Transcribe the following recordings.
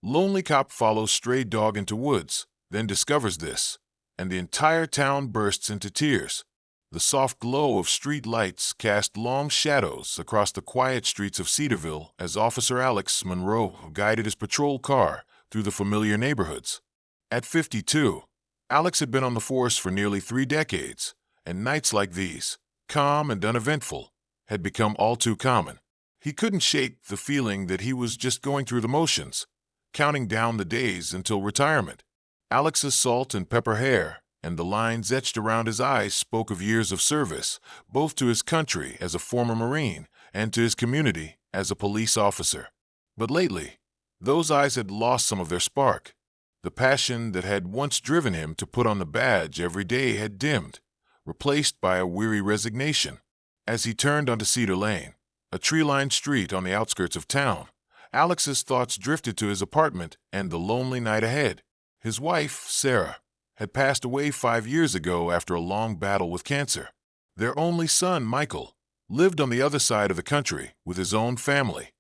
Lonely cop follows stray dog into woods, then discovers this, and the entire town bursts into tears. The soft glow of street lights cast long shadows across the quiet streets of Cedarville as Officer Alex Monroe guided his patrol car through the familiar neighborhoods. At 52, Alex had been on the force for nearly 3 decades, and nights like these, calm and uneventful, had become all too common. He couldn't shake the feeling that he was just going through the motions, counting down the days until retirement. Alex's salt and pepper hair and the lines etched around his eyes spoke of years of service, both to his country as a former Marine and to his community as a police officer. But lately, those eyes had lost some of their spark. The passion that had once driven him to put on the badge every day had dimmed, replaced by a weary resignation. As he turned onto Cedar Lane, a tree-lined street on the outskirts of town, Alex's thoughts drifted to his apartment and the lonely night ahead. His wife, Sarah, had passed away 5 years ago after a long battle with cancer. Their only son, Michael, lived on the other side of the country with his own family.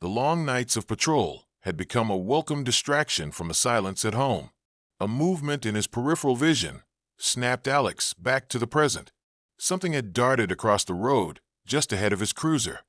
The long nights of patrol had become a welcome distraction from the silence at home. A movement in his peripheral vision snapped Alex back to the present. Something had darted across the road just ahead of his cruiser.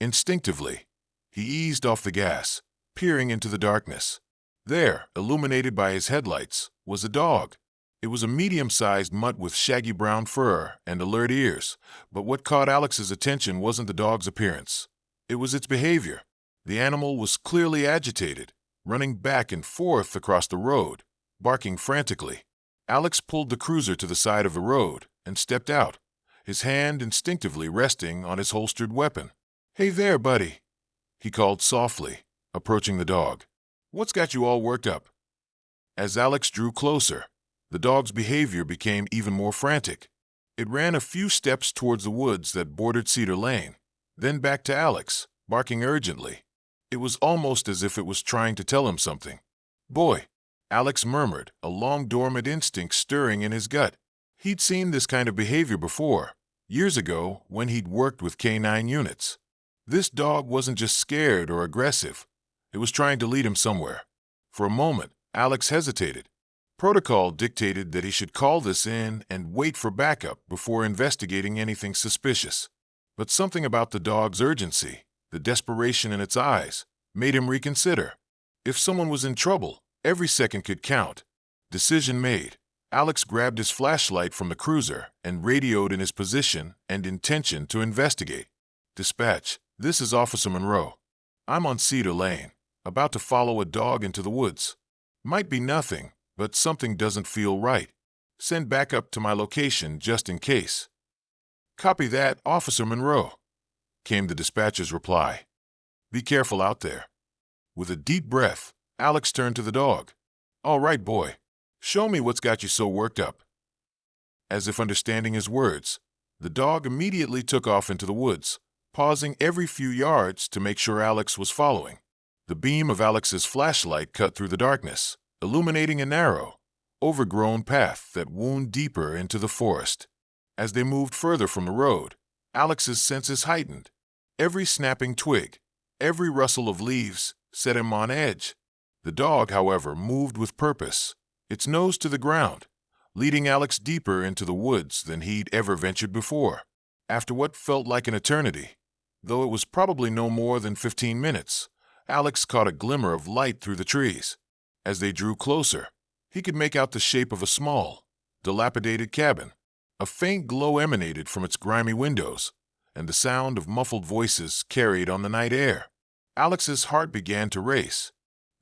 Instinctively, he eased off the gas, peering into the darkness. There, illuminated by his headlights, was a dog. It was a medium-sized mutt with shaggy brown fur and alert ears, but what caught Alex's attention wasn't the dog's appearance. It was its behavior. The animal was clearly agitated, running back and forth across the road, barking frantically. Alex pulled the cruiser to the side of the road and stepped out, his hand instinctively resting on his holstered weapon. "Hey there, buddy," he called softly, approaching the dog. "What's got you all worked up?" As Alex drew closer, the dog's behavior became even more frantic. It ran a few steps towards the woods that bordered Cedar Lane, then back to Alex, barking urgently. It was almost as if it was trying to tell him something. "Boy," Alex murmured, a long dormant instinct stirring in his gut. He'd seen this kind of behavior before, years ago when he'd worked with K9 units. This dog wasn't just scared or aggressive. It was trying to lead him somewhere. For a moment, Alex hesitated. Protocol dictated that he should call this in and wait for backup before investigating anything suspicious. But something about the dog's urgency, the desperation in its eyes, made him reconsider. If someone was in trouble, every second could count. Decision made. Alex grabbed his flashlight from the cruiser and radioed in his position and intention to investigate. "Dispatch, this is Officer Monroe. I'm on Cedar Lane, about to follow a dog into the woods. Might be nothing, but something doesn't feel right. Send backup to my location just in case." "Copy that, Officer Monroe," came the dispatcher's reply. "Be careful out there." With a deep breath, Alex turned to the dog. "All right, boy. Show me what's got you so worked up." As if understanding his words, the dog immediately took off into the woods, pausing every few yards to make sure Alex was following. The beam of Alex's flashlight cut through the darkness, illuminating a narrow, overgrown path that wound deeper into the forest. As they moved further from the road, Alex's senses heightened. Every snapping twig, every rustle of leaves set him on edge. The dog, however, moved with purpose, its nose to the ground, leading Alex deeper into the woods than he'd ever ventured before. After what felt like an eternity, though it was probably no more than 15 minutes, Alex caught a glimmer of light through the trees. As they drew closer, he could make out the shape of a small, dilapidated cabin. A faint glow emanated from its grimy windows, and the sound of muffled voices carried on the night air. Alex's heart began to race.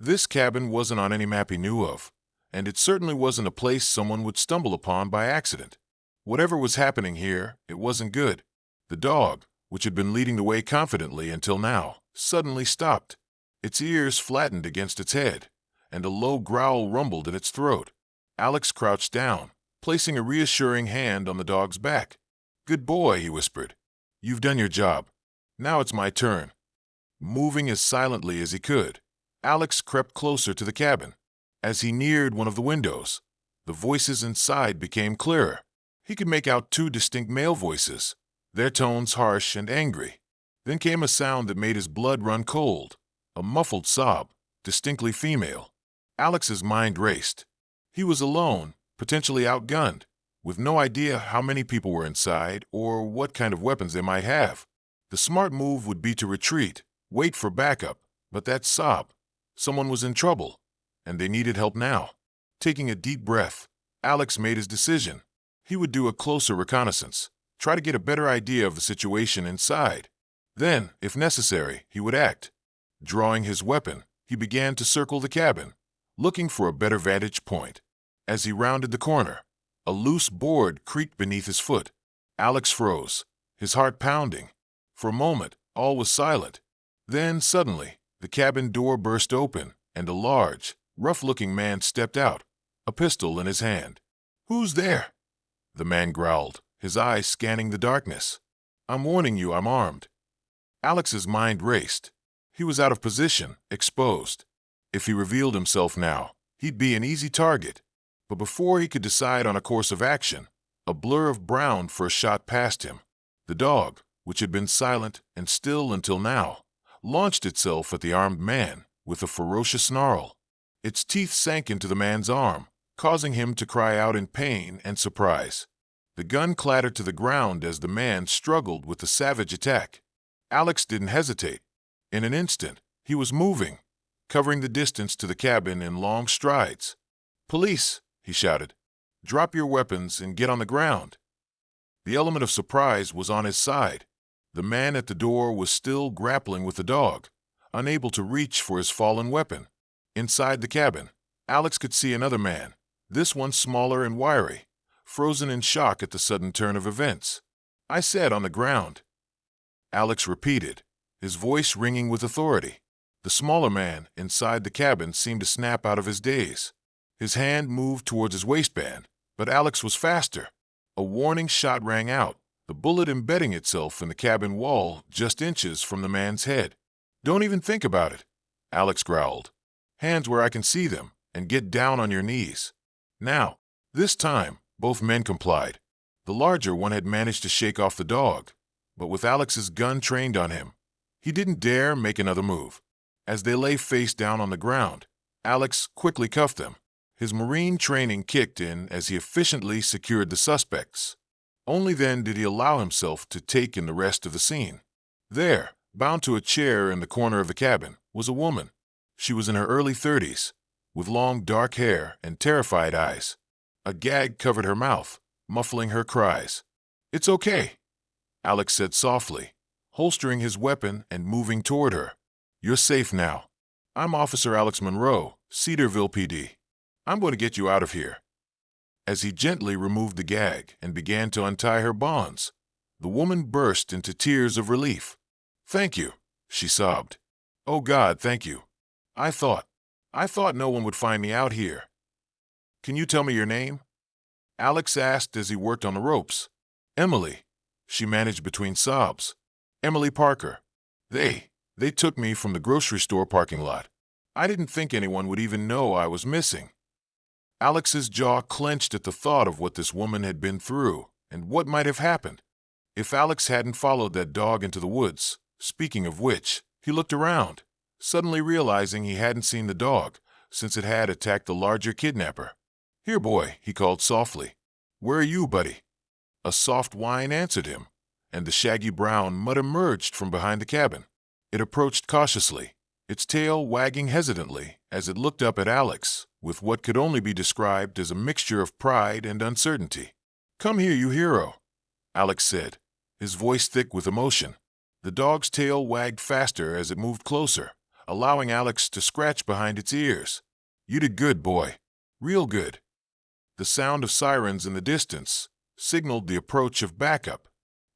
This cabin wasn't on any map he knew of, and it certainly wasn't a place someone would stumble upon by accident. Whatever was happening here, it wasn't good. The dog, which had been leading the way confidently until now, suddenly stopped. Its ears flattened against its head, and a low growl rumbled in its throat. Alex crouched down, placing a reassuring hand on the dog's back. "Good boy," he whispered. "You've done your job. Now it's my turn." Moving as silently as he could, Alex crept closer to the cabin. As he neared one of the windows, the voices inside became clearer. He could make out 2 distinct male voices, their tones harsh and angry. Then came a sound that made his blood run cold, a muffled sob, distinctly female. Alex's mind raced. He was alone, potentially outgunned, with no idea how many people were inside or what kind of weapons they might have. The smart move would be to retreat, wait for backup, but that's Saab. Someone was in trouble, and they needed help now. Taking a deep breath, Alex made his decision. He would do a closer reconnaissance, try to get a better idea of the situation inside. Then, if necessary, he would act. Drawing his weapon, he began to circle the cabin, looking for a better vantage point. As he rounded the corner, a loose board creaked beneath his foot. Alex froze, his heart pounding. For a moment, all was silent. Then, suddenly, the cabin door burst open, and a large, rough-looking man stepped out, a pistol in his hand. "Who's there?" The man growled, his eyes scanning the darkness. "I'm warning you, I'm armed." Alex's mind raced. He was out of position, exposed. If he revealed himself now, he'd be an easy target. But before he could decide on a course of action, a blur of brown first shot past him. The dog, which had been silent and still until now, launched itself at the armed man with a ferocious snarl. Its teeth sank into the man's arm, causing him to cry out in pain and surprise. The gun clattered to the ground as the man struggled with the savage attack. Alex didn't hesitate. In an instant, he was moving, covering the distance to the cabin in long strides. "Police!" he shouted. "Drop your weapons and get on the ground." The element of surprise was on his side. The man at the door was still grappling with the dog, unable to reach for his fallen weapon. Inside the cabin, Alex could see another man, this one smaller and wiry, frozen in shock at the sudden turn of events. "I said on the ground." Alex repeated, his voice ringing with authority. The smaller man inside the cabin seemed to snap out of his daze. His hand moved towards his waistband, but Alex was faster. A warning shot rang out, the bullet embedding itself in the cabin wall just inches from the man's head. "Don't even think about it," Alex growled. "Hands where I can see them, and get down on your knees." Now, this time, both men complied. The larger one had managed to shake off the dog, but with Alex's gun trained on him, he didn't dare make another move. As they lay face down on the ground, Alex quickly cuffed them. His Marine training kicked in as he efficiently secured the suspects. Only then did he allow himself to take in the rest of the scene. There, bound to a chair in the corner of the cabin, was a woman. She was in her early 30s, with long dark hair and terrified eyes. A gag covered her mouth, muffling her cries. "It's okay," Alex said softly, holstering his weapon and moving toward her. "You're safe now. I'm Officer Alex Monroe, Cedarville PD. I'm going to get you out of here." As he gently removed the gag and began to untie her bonds, the woman burst into tears of relief. "Thank you," she sobbed. "Oh God, thank you. I thought no one would find me out here." "Can you tell me your name?" Alex asked as he worked on the ropes. "Emily," she managed between sobs. "Emily Parker. They took me from the grocery store parking lot. I didn't think anyone would even know I was missing." Alex's jaw clenched at the thought of what this woman had been through and what might have happened if Alex hadn't followed that dog into the woods. Speaking of which, he looked around, suddenly realizing he hadn't seen the dog since it had attacked the larger kidnapper. "Here, boy," he called softly. "Where are you, buddy?" A soft whine answered him, and the shaggy brown mutt emerged from behind the cabin. It approached cautiously, its tail wagging hesitantly as it looked up at Alex with what could only be described as a mixture of pride and uncertainty. "Come here, you hero," Alex said, his voice thick with emotion. The dog's tail wagged faster as it moved closer, allowing Alex to scratch behind its ears. "You did good, boy. Real good." The sound of sirens in the distance signaled the approach of backup.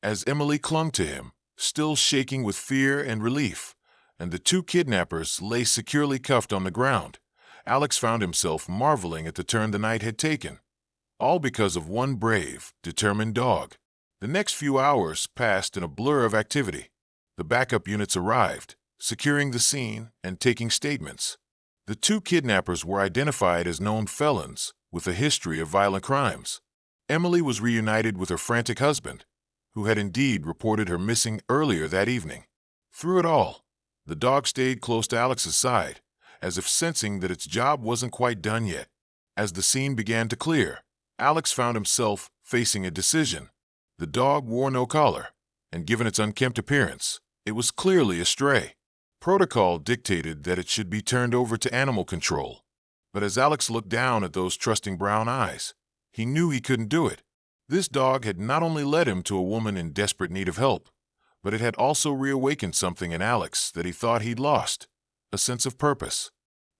As Emily clung to him, still shaking with fear and relief, and the two kidnappers lay securely cuffed on the ground, Alex found himself marveling at the turn the night had taken. All because of one brave, determined dog. The next few hours passed in a blur of activity. The backup units arrived, securing the scene and taking statements. The two kidnappers were identified as known felons with a history of violent crimes. Emily was reunited with her frantic husband, who had indeed reported her missing earlier that evening. Through it all, the dog stayed close to Alex's side, as if sensing that its job wasn't quite done yet. As the scene began to clear, Alex found himself facing a decision. The dog wore no collar, and given its unkempt appearance, it was clearly a stray. Protocol dictated that it should be turned over to animal control. But as Alex looked down at those trusting brown eyes, he knew he couldn't do it. This dog had not only led him to a woman in desperate need of help, but it had also reawakened something in Alex that he thought he'd lost: a sense of purpose,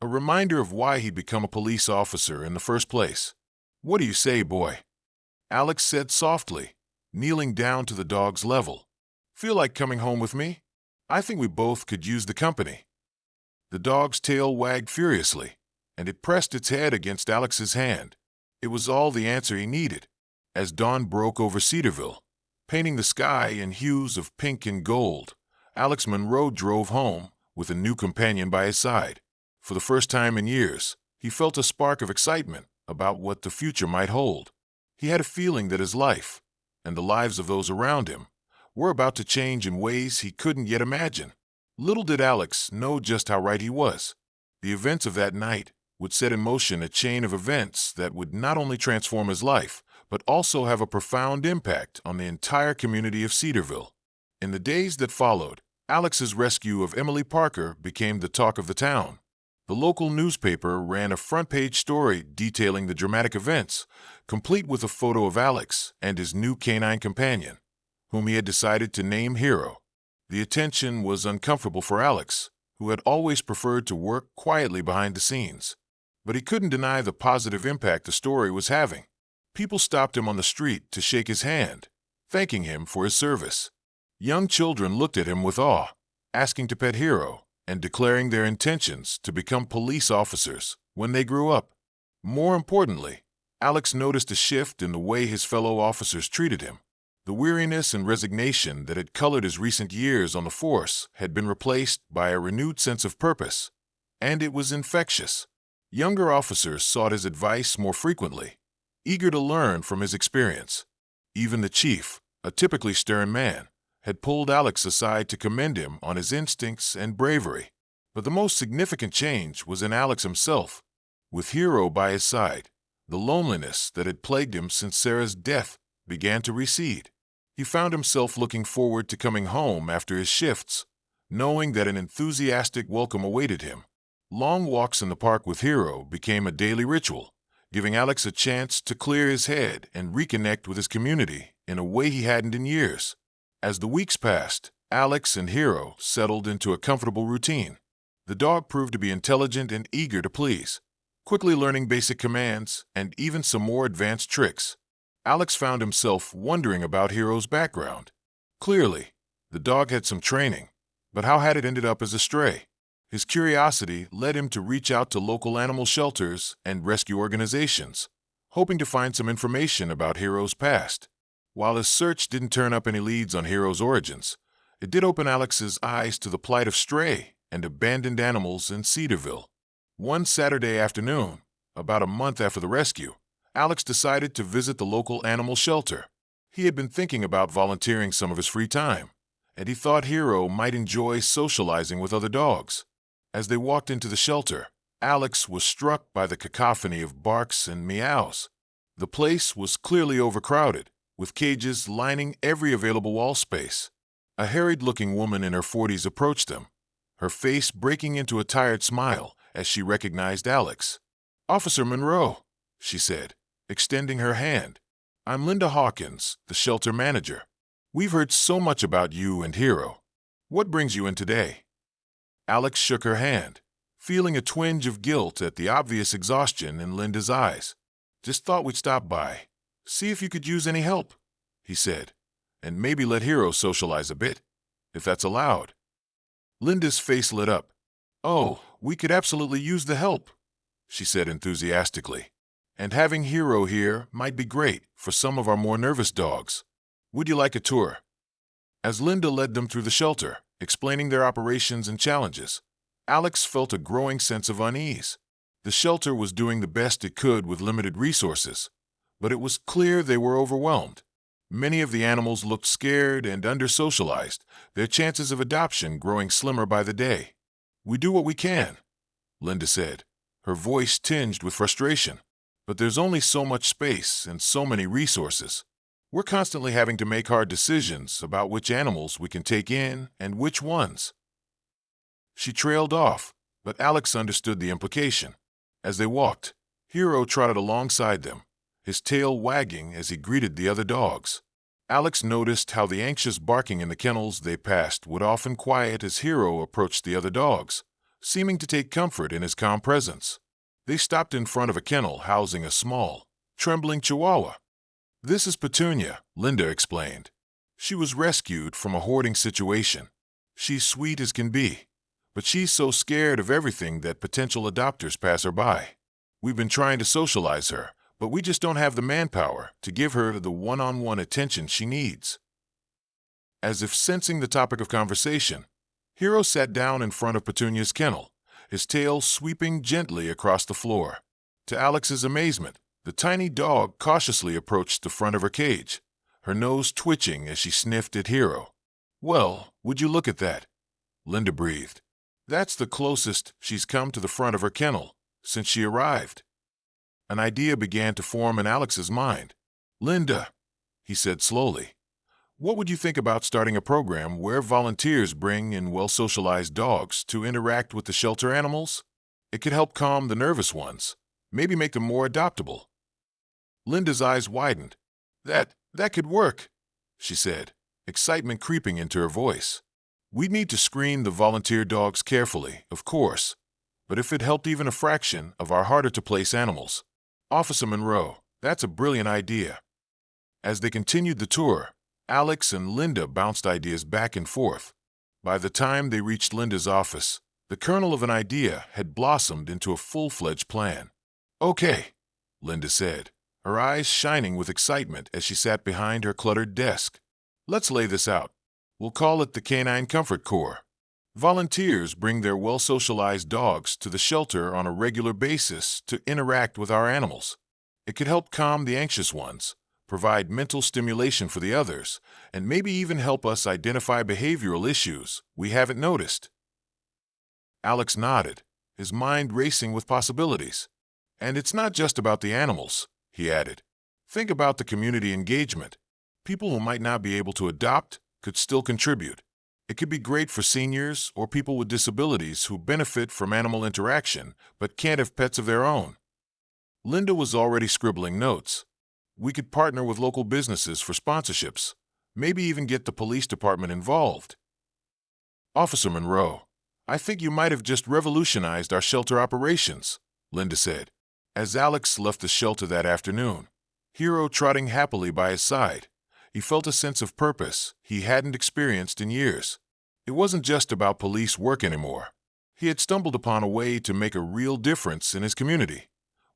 a reminder of why he'd become a police officer in the first place. "What do you say, boy?" Alex said softly, kneeling down to the dog's level. "Feel like coming home with me? I think we both could use the company." The dog's tail wagged furiously, and it pressed its head against Alex's hand. It was all the answer he needed. As dawn broke over Cedarville, painting the sky in hues of pink and gold, Alex Monroe drove home with a new companion by his side. For the first time in years, he felt a spark of excitement about what the future might hold. He had a feeling that his life, and the lives of those around him, were about to change in ways he couldn't yet imagine. Little did Alex know just how right he was. The events of that night would set in motion a chain of events that would not only transform his life, but also have a profound impact on the entire community of Cedarville. In the days that followed, Alex's rescue of Emily Parker became the talk of the town. The local newspaper ran a front-page story detailing the dramatic events, complete with a photo of Alex and his new canine companion, whom he had decided to name Hero. The attention was uncomfortable for Alex, who had always preferred to work quietly behind the scenes. But he couldn't deny the positive impact the story was having. People stopped him on the street to shake his hand, thanking him for his service. Young children looked at him with awe, asking to pet Hero, and declaring their intentions to become police officers when they grew up. More importantly, Alex noticed a shift in the way his fellow officers treated him. The weariness and resignation that had colored his recent years on the force had been replaced by a renewed sense of purpose, and it was infectious. Younger officers sought his advice more frequently, eager to learn from his experience. Even the chief, a typically stern man, had pulled Alex aside to commend him on his instincts and bravery. But the most significant change was in Alex himself. With Hero by his side, the loneliness that had plagued him since Sarah's death began to recede. He found himself looking forward to coming home after his shifts, knowing that an enthusiastic welcome awaited him. Long walks in the park with Hero became a daily ritual, giving Alex a chance to clear his head and reconnect with his community in a way he hadn't in years. As the weeks passed, Alex and Hero settled into a comfortable routine. The dog proved to be intelligent and eager to please, quickly learning basic commands and even some more advanced tricks. Alex found himself wondering about Hero's background. Clearly, the dog had some training, but how had it ended up as a stray? His curiosity led him to reach out to local animal shelters and rescue organizations, hoping to find some information about Hero's past. While his search didn't turn up any leads on Hero's origins, it did open Alex's eyes to the plight of stray and abandoned animals in Cedarville. One Saturday afternoon, about a month after the rescue, Alex decided to visit the local animal shelter. He had been thinking about volunteering some of his free time, and he thought Hero might enjoy socializing with other dogs. As they walked into the shelter, Alex was struck by the cacophony of barks and meows. The place was clearly overcrowded, with cages lining every available wall space. A harried-looking woman in her 40s approached them, her face breaking into a tired smile as she recognized Alex. "Officer Monroe," she said, extending her hand. "I'm Linda Hawkins, the shelter manager. We've heard so much about you and Hero. What brings you in today?" Alex shook her hand, feeling a twinge of guilt at the obvious exhaustion in Linda's eyes. "Just thought we'd stop by, see if you could use any help," he said, "and maybe let Hero socialize a bit, if that's allowed." Linda's face lit up. "Oh, we could absolutely use the help," she said enthusiastically. "And having Hero here might be great for some of our more nervous dogs. Would you like a tour?" As Linda led them through the shelter, explaining their operations and challenges, Alex felt a growing sense of unease. The shelter was doing the best it could with limited resources, but it was clear they were overwhelmed. Many of the animals looked scared and under-socialized, their chances of adoption growing slimmer by the day. "We do what we can," Linda said, her voice tinged with frustration. But there's only so much space and so many resources. We're constantly having to make hard decisions about which animals we can take in and which ones. She trailed off, but Alex understood the implication. As they walked, Hero trotted alongside them, his tail wagging as he greeted the other dogs. Alex noticed how the anxious barking in the kennels they passed would often quiet as Hero approached the other dogs, seeming to take comfort in his calm presence. They stopped in front of a kennel housing a small, trembling Chihuahua. "This is Petunia," Linda explained. "She was rescued from a hoarding situation. She's sweet as can be, but she's so scared of everything that potential adopters pass her by. We've been trying to socialize her, but we just don't have the manpower to give her the one-on-one attention she needs." As if sensing the topic of conversation, Hero sat down in front of Petunia's kennel, his tail sweeping gently across the floor. To Alex's amazement, the tiny dog cautiously approached the front of her cage, her nose twitching as she sniffed at Hero. "Well, would you look at that?" Linda breathed. "That's the closest she's come to the front of her kennel since she arrived." An idea began to form in Alex's mind. "Linda," he said slowly, "what would you think about starting a program where volunteers bring in well-socialized dogs to interact with the shelter animals? It could help calm the nervous ones, maybe make them more adoptable." Linda's eyes widened. That could work," she said, excitement creeping into her voice. "We'd need to screen the volunteer dogs carefully, of course, but if it helped even a fraction of our harder-to-place animals. Officer Monroe, that's a brilliant idea." As they continued the tour, Alex and Linda bounced ideas back and forth. By the time they reached Linda's office, the kernel of an idea had blossomed into a full-fledged plan. "Okay," Linda said, her eyes shining with excitement as she sat behind her cluttered desk. "Let's lay this out. We'll call it the Canine Comfort Corps. Volunteers bring their well-socialized dogs to the shelter on a regular basis to interact with our animals. It could help calm the anxious ones, provide mental stimulation for the others, and maybe even help us identify behavioral issues we haven't noticed." Alex nodded, his mind racing with possibilities. "And it's not just about the animals," he added. "Think about the community engagement. People who might not be able to adopt could still contribute. It could be great for seniors or people with disabilities who benefit from animal interaction but can't have pets of their own." Linda was already scribbling notes. "We could partner with local businesses for sponsorships, maybe even get the police department involved." "Officer Monroe, I think you might have just revolutionized our shelter operations," Linda said. As Alex left the shelter that afternoon, Hero trotting happily by his side, he felt a sense of purpose he hadn't experienced in years. It wasn't just about police work anymore. He had stumbled upon a way to make a real difference in his community,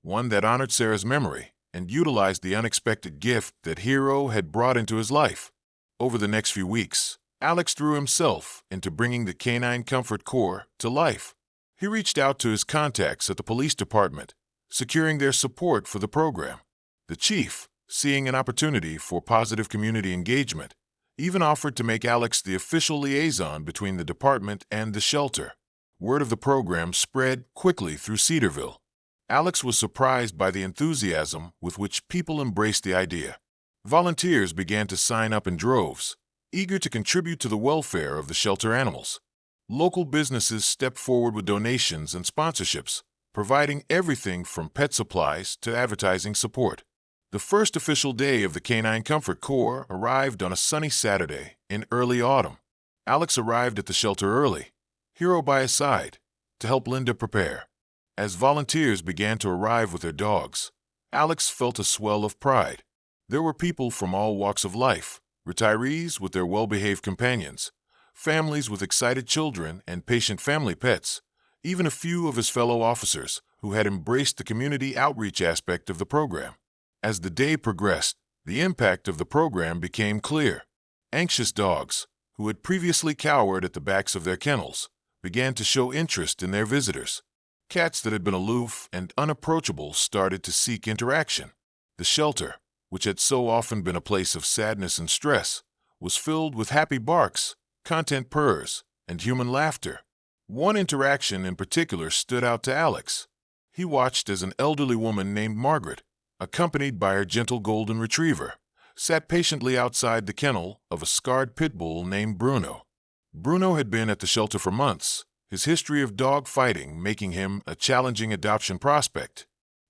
one that honored Sarah's memory and utilized the unexpected gift that Hero had brought into his life. Over the next few weeks, Alex threw himself into bringing the Canine Comfort Corps to life. He reached out to his contacts at the police department, securing their support for the program. The chief, seeing an opportunity for positive community engagement, even offered to make Alex the official liaison between the department and the shelter. Word of the program spread quickly through Cedarville. Alex was surprised by the enthusiasm with which people embraced the idea. Volunteers began to sign up in droves, eager to contribute to the welfare of the shelter animals. Local businesses stepped forward with donations and sponsorships, providing everything from pet supplies to advertising support. The first official day of the Canine Comfort Corps arrived on a sunny Saturday in early autumn. Alex arrived at the shelter early, Hero by his side, to help Linda prepare. As volunteers began to arrive with their dogs, Alex felt a swell of pride. There were people from all walks of life, retirees with their well-behaved companions, families with excited children and patient family pets, even a few of his fellow officers who had embraced the community outreach aspect of the program. As the day progressed, the impact of the program became clear. Anxious dogs, who had previously cowered at the backs of their kennels, began to show interest in their visitors. Cats that had been aloof and unapproachable started to seek interaction. The shelter, which had so often been a place of sadness and stress, was filled with happy barks, content purrs, and human laughter. One interaction in particular stood out to Alex. He watched as an elderly woman named Margaret, accompanied by her gentle golden retriever, sat patiently outside the kennel of a scarred pit bull named Bruno. Bruno had been at the shelter for months, his history of dog fighting making him a challenging adoption prospect.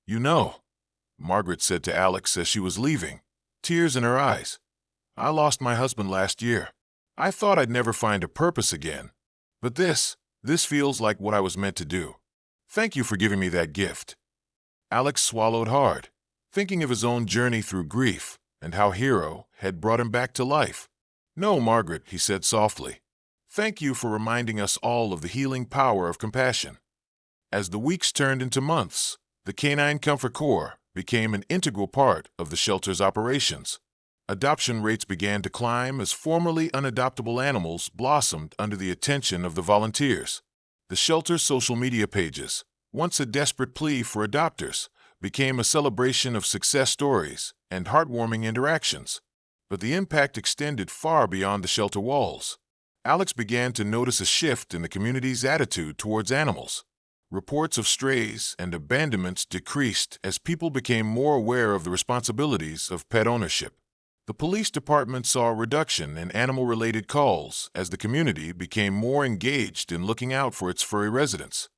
"You know," Margaret said to Alex as she was leaving, tears in her eyes, "I lost my husband last year. I thought I'd never find a purpose again. But this feels like what I was meant to do. Thank you for giving me that gift." Alex swallowed hard, thinking of his own journey through grief and how Hero had brought him back to life. "No, Margaret," he said softly. "Thank you for reminding us all of the healing power of compassion." As the weeks turned into months, the Canine Comfort Corps became an integral part of the shelter's operations. Adoption rates began to climb as formerly unadoptable animals blossomed under the attention of the volunteers. The shelter's social media pages, once a desperate plea for adopters, became a celebration of success stories and heartwarming interactions. But the impact extended far beyond the shelter walls. Alex began to notice a shift in the community's attitude towards animals. Reports of strays and abandonments decreased as people became more aware of the responsibilities of pet ownership. The police department saw a reduction in animal-related calls as the community became more engaged in looking out for its furry residents.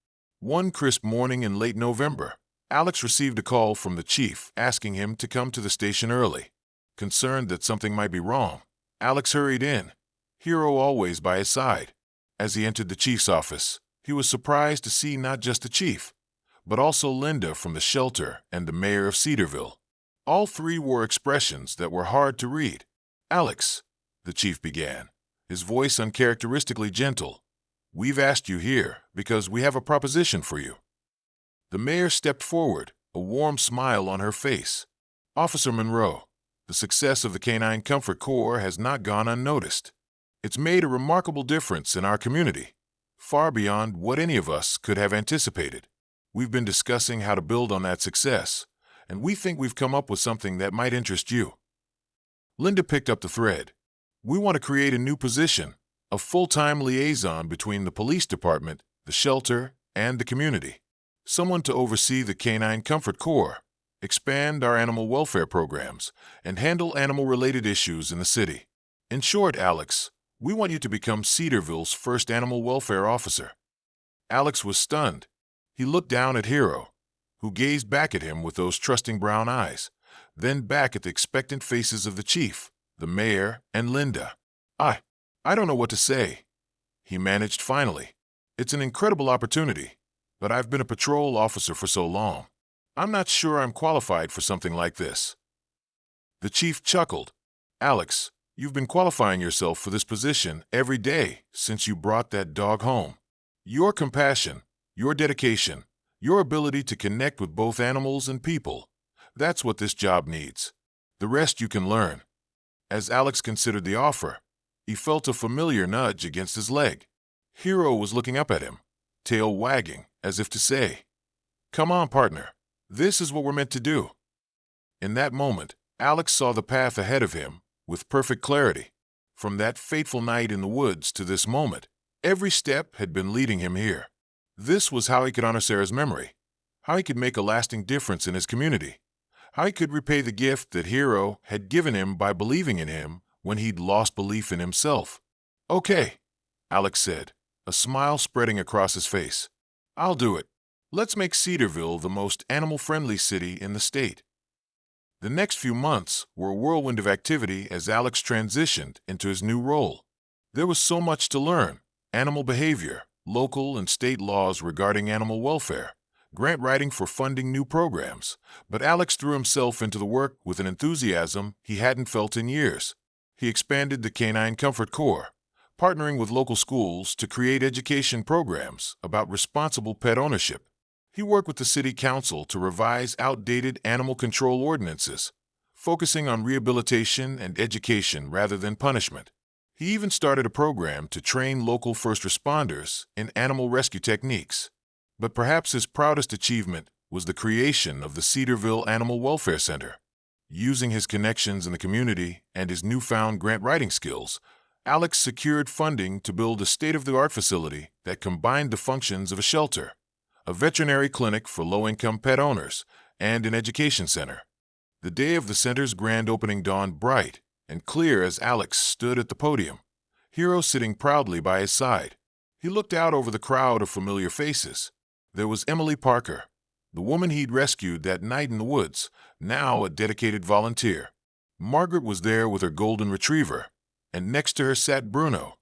One crisp morning in late November, Alex received a call from the chief asking him to come to the station early. Concerned that something might be wrong, Alex hurried in, Hero always by his side. As he entered the chief's office, he was surprised to see not just the chief, but also Linda from the shelter and the mayor of Cedarville. All three wore expressions that were hard to read. "Alex," the chief began, his voice uncharacteristically gentle, "we've asked you here because we have a proposition for you." The mayor stepped forward, a warm smile on her face. "Officer Monroe, the success of the Canine Comfort Corps has not gone unnoticed. It's made a remarkable difference in our community, far beyond what any of us could have anticipated. We've been discussing how to build on that success, and we think we've come up with something that might interest you." Linda picked up the thread. "We want to create a new position, a full-time liaison between the police department, the shelter, and the community. Someone to oversee the Canine Comfort Corps, expand our animal welfare programs, and handle animal-related issues in the city. In short, Alex, we want you to become Cedarville's first animal welfare officer." Alex was stunned. He looked down at Hero, who gazed back at him with those trusting brown eyes, then back at the expectant faces of the chief, the mayor, and Linda. I don't know what to say," he managed finally. "It's an incredible opportunity, but I've been a patrol officer for so long. I'm not sure I'm qualified for something like this." The chief chuckled. "Alex, you've been qualifying yourself for this position every day since you brought that dog home. Your compassion, your dedication, your ability to connect with both animals and people, that's what this job needs. The rest you can learn." As Alex considered the offer, he felt a familiar nudge against his leg. Hero was looking up at him, tail wagging, as if to say, "Come on, partner. This is what we're meant to do." In that moment, Alex saw the path ahead of him with perfect clarity. From that fateful night in the woods to this moment, every step had been leading him here. This was how he could honor Sarah's memory, how he could make a lasting difference in his community, how he could repay the gift that Hero had given him by believing in him when he'd lost belief in himself. "Okay," Alex said, a smile spreading across his face. "I'll do it. Let's make Cedarville the most animal-friendly city in the state." The next few months were a whirlwind of activity as Alex transitioned into his new role. There was so much to learn: animal behavior, local and state laws regarding animal welfare, grant writing for funding new programs. But Alex threw himself into the work with an enthusiasm he hadn't felt in years. He expanded the Canine Comfort Corps, partnering with local schools to create education programs about responsible pet ownership. He worked with the city council to revise outdated animal control ordinances, focusing on rehabilitation and education rather than punishment. He even started a program to train local first responders in animal rescue techniques. But perhaps his proudest achievement was the creation of the Cedarville Animal Welfare Center. Using his connections in the community and his newfound grant writing skills, Alex secured funding to build a state-of-the-art facility that combined the functions of a shelter, a veterinary clinic for low-income pet owners, and an education center. The day of the center's grand opening dawned bright and clear as Alex stood at the podium, Hero sitting proudly by his side. He looked out over the crowd of familiar faces. There was Emily Parker, the woman he'd rescued that night in the woods, now a dedicated volunteer. Margaret was there with her golden retriever, and next to her sat Bruno,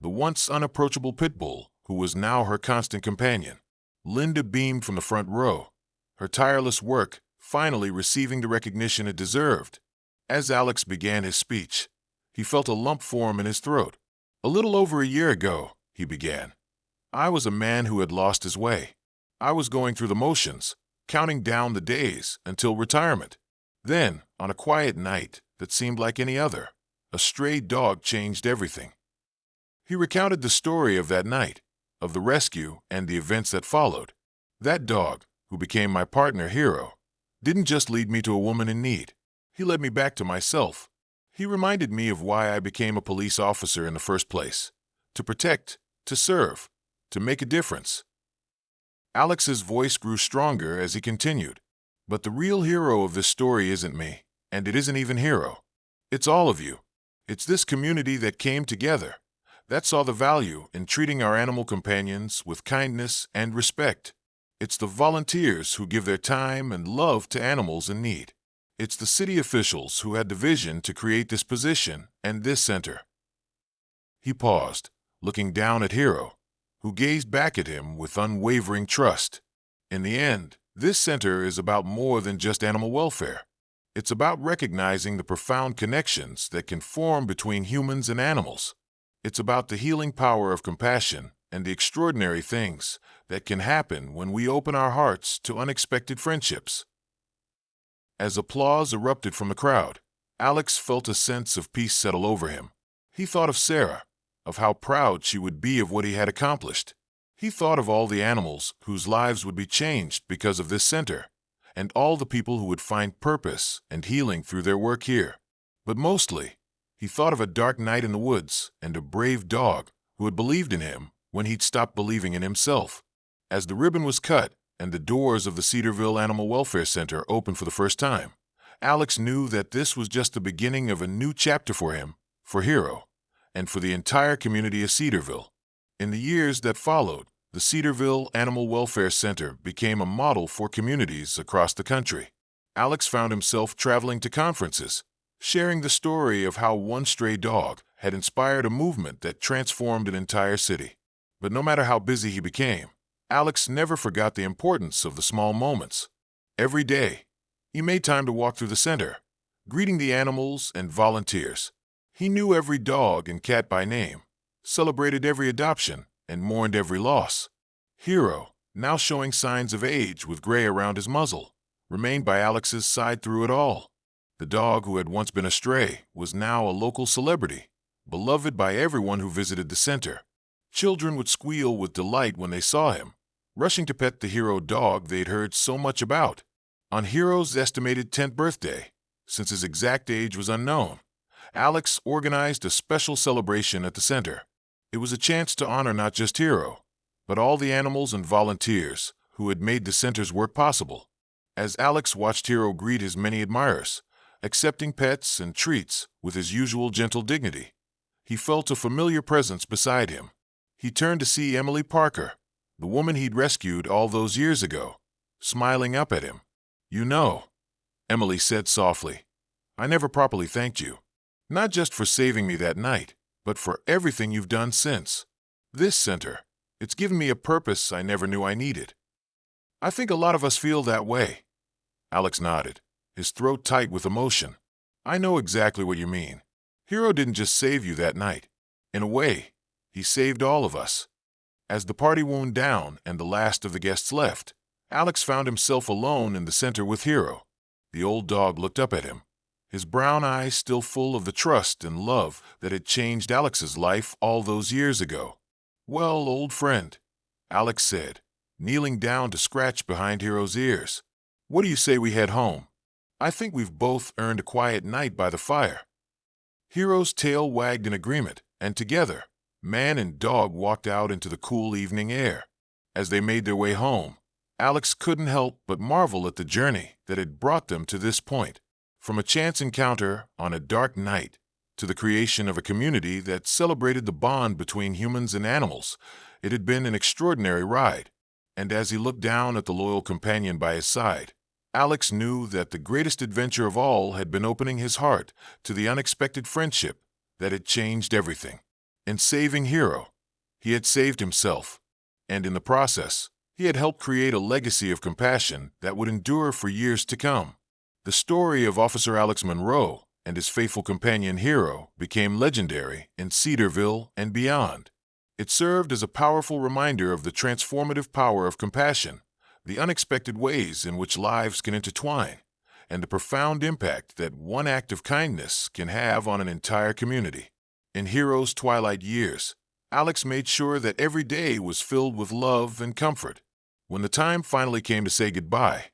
the once unapproachable pit bull who was now her constant companion. Linda beamed from the front row, her tireless work finally receiving the recognition it deserved. As Alex began his speech, he felt a lump form in his throat. "A little over a year ago," he began, "I was a man who had lost his way. I was going through the motions, counting down the days until retirement. Then, on a quiet night that seemed like any other, a stray dog changed everything." He recounted the story of that night, of the rescue and the events that followed. "That dog, who became my partner Hero, didn't just lead me to a woman in need. He led me back to myself. He reminded me of why I became a police officer in the first place. To protect, to serve, to make a difference." Alex's voice grew stronger as he continued. "But the real hero of this story isn't me, and it isn't even Hero. It's all of you. It's this community that came together, that saw the value in treating our animal companions with kindness and respect. It's the volunteers who give their time and love to animals in need. It's the city officials who had the vision to create this position and this center." He paused, looking down at Hero, who gazed back at him with unwavering trust. "In the end, this center is about more than just animal welfare. It's about recognizing the profound connections that can form between humans and animals. It's about the healing power of compassion and the extraordinary things that can happen when we open our hearts to unexpected friendships." As applause erupted from the crowd, Alex felt a sense of peace settle over him. He thought of Sarah, of how proud she would be of what he had accomplished. He thought of all the animals whose lives would be changed because of this center, and all the people who would find purpose and healing through their work here. But mostly, he thought of a dark night in the woods and a brave dog who had believed in him when he'd stopped believing in himself. As the ribbon was cut and the doors of the Cedarville Animal Welfare Center opened for the first time, Alex knew that this was just the beginning of a new chapter for him, for Hero, and for the entire community of Cedarville. In the years that followed, the Cedarville Animal Welfare Center became a model for communities across the country. Alex found himself traveling to conferences, sharing the story of how one stray dog had inspired a movement that transformed an entire city. But no matter how busy he became, Alex never forgot the importance of the small moments. Every day, he made time to walk through the center, greeting the animals and volunteers. He knew every dog and cat by name, celebrated every adoption, and mourned every loss. Hero, now showing signs of age with gray around his muzzle, remained by Alex's side through it all. The dog who had once been a stray was now a local celebrity, beloved by everyone who visited the center. Children would squeal with delight when they saw him, rushing to pet the Hero dog they'd heard so much about. On Hero's estimated 10th birthday, since his exact age was unknown, Alex organized a special celebration at the center. It was a chance to honor not just Hero, but all the animals and volunteers who had made the center's work possible. As Alex watched Hero greet his many admirers, accepting pets and treats with his usual gentle dignity, he felt a familiar presence beside him. He turned to see Emily Parker, the woman he'd rescued all those years ago, smiling up at him. "You know," Emily said softly, "I never properly thanked you. Not just for saving me that night, but for everything you've done since. This center, it's given me a purpose I never knew I needed." "I think a lot of us feel that way." Alex nodded, his throat tight with emotion. "I know exactly what you mean. Hero didn't just save you that night. In a way, he saved all of us." As the party wound down and the last of the guests left, Alex found himself alone in the center with Hero. The old dog looked up at him, his brown eyes still full of the trust and love that had changed Alex's life all those years ago. "Well, old friend," Alex said, kneeling down to scratch behind Hero's ears, "what do you say we head home? I think we've both earned a quiet night by the fire." Hero's tail wagged in agreement, and together, man and dog walked out into the cool evening air. As they made their way home, Alex couldn't help but marvel at the journey that had brought them to this point. From a chance encounter on a dark night to the creation of a community that celebrated the bond between humans and animals, it had been an extraordinary ride. And as he looked down at the loyal companion by his side, Alex knew that the greatest adventure of all had been opening his heart to the unexpected friendship that had changed everything. In saving Hero, he had saved himself, and in the process, he had helped create a legacy of compassion that would endure for years to come. The story of Officer Alex Monroe and his faithful companion Hero became legendary in Cedarville and beyond. It served as a powerful reminder of the transformative power of compassion, the unexpected ways in which lives can intertwine, and the profound impact that one act of kindness can have on an entire community. In Hero's twilight years, Alex made sure that every day was filled with love and comfort. When the time finally came to say goodbye,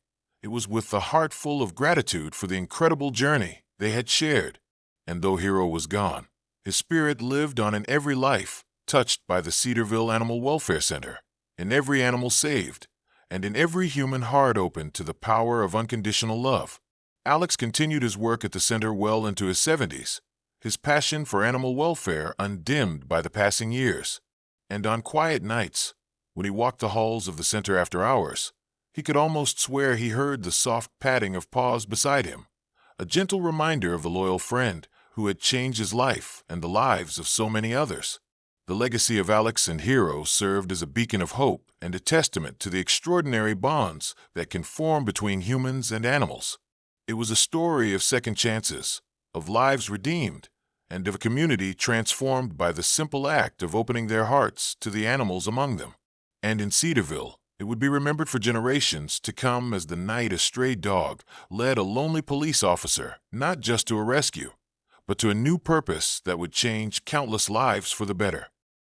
it was with a heart full of gratitude for the incredible journey they had shared. And though Hero was gone, his spirit lived on in every life touched by the Cedarville Animal Welfare Center, in every animal saved, and in every human heart open to the power of unconditional love. Alex continued his work at the center well into his 70s, his passion for animal welfare undimmed by the passing years. And on quiet nights, when he walked the halls of the center after hours, he could almost swear he heard the soft patting of paws beside him, a gentle reminder of the loyal friend who had changed his life and the lives of so many others. The legacy of Alex and Hero served as a beacon of hope and a testament to the extraordinary bonds that can form between humans and animals. It was a story of second chances, of lives redeemed, and of a community transformed by the simple act of opening their hearts to the animals among them. And in Cedarville, it would be remembered for generations to come as the night a stray dog led a lonely police officer not just to a rescue, but to a new purpose that would change countless lives for the better.